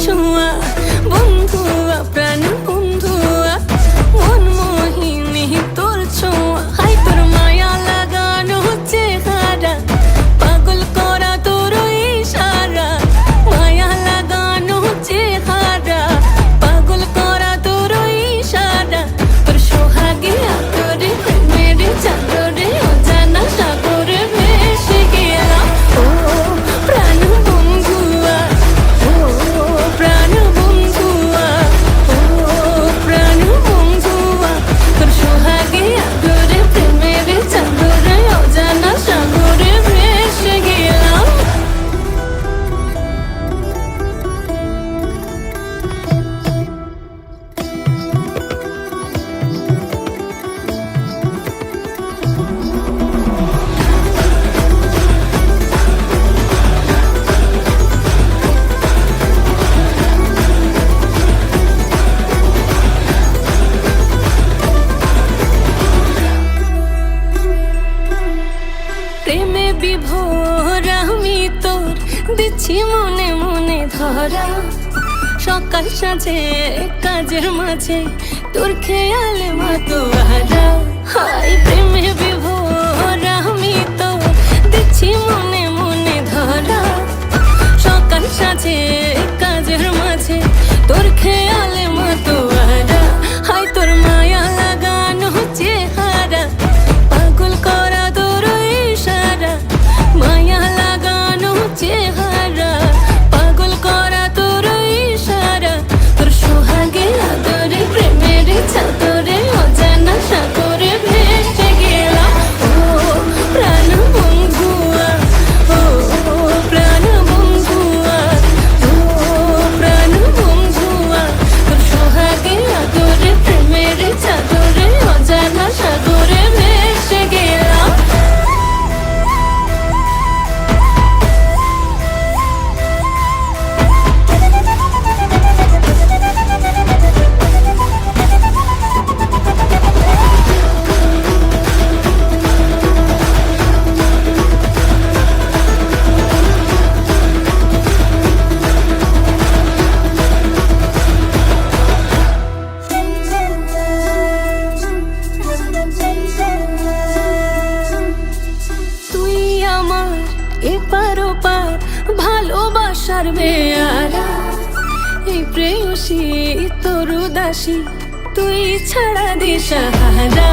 ছোঁয়া, বন্ধুয়া প্রাণ বন্ধুয়া, মন মোহিনী তোর ছোঁয়া। হাই তোর মায়া লাগানো চেহারা, পাগল করা তোর ইশারা। মায়া লাগানো চেহারা, পাগল করা তোর ইশারা। তোর সোহাগে আতরে প্রেমের চাদরে অজানা সাগরে ভেসে গেলাম। ও প্রাণ বন্ধুয়া, ও প্রাণ বন্ধুয়া, ও প্রাণ বন্ধুয়া। তোর সোহাগে আতরে প্রেমের চাদরে অজানা সাগরে ভেসে গেলাম। প্রেমে বিভোর আমি তোর দিচ্ছি মনে মনে ধরা। সকাল সাজে কাজের মাঝে তোর খেয়ালে মাতোয়ারা। হাই প্রেমে বিভোর আমি তোর দিচ্ছি মনে মনে ধরা। সকাল সাজে কাজের মাঝে তোর খেয়ালে মাতোয়ারা। হাই তোর মায়া লাগানো চেহারা, পাগল করা তোর ইশারা। মায়া লাগানো চেহারা, পাগল করা তোর ইশারা। তোর সোহাগে আদরে প্রেমের চাদরে অজানা সাগরে ভেসে গেলাম। ও প্রাণ বন্ধুয়া, ও প্রাণ বন্ধুয়া, ও প্রাণ বন্ধুয়া। তোর সোহাগে আদরে প্রেমের চাদরে অজানা সাগরে ভেসে গেলাম। তুই আমার এপার ওপার ভালোবাসার বেয়ারা। এই প্রেয়সী তোর উদাসী, তুই ছাড়া দিশাহারা।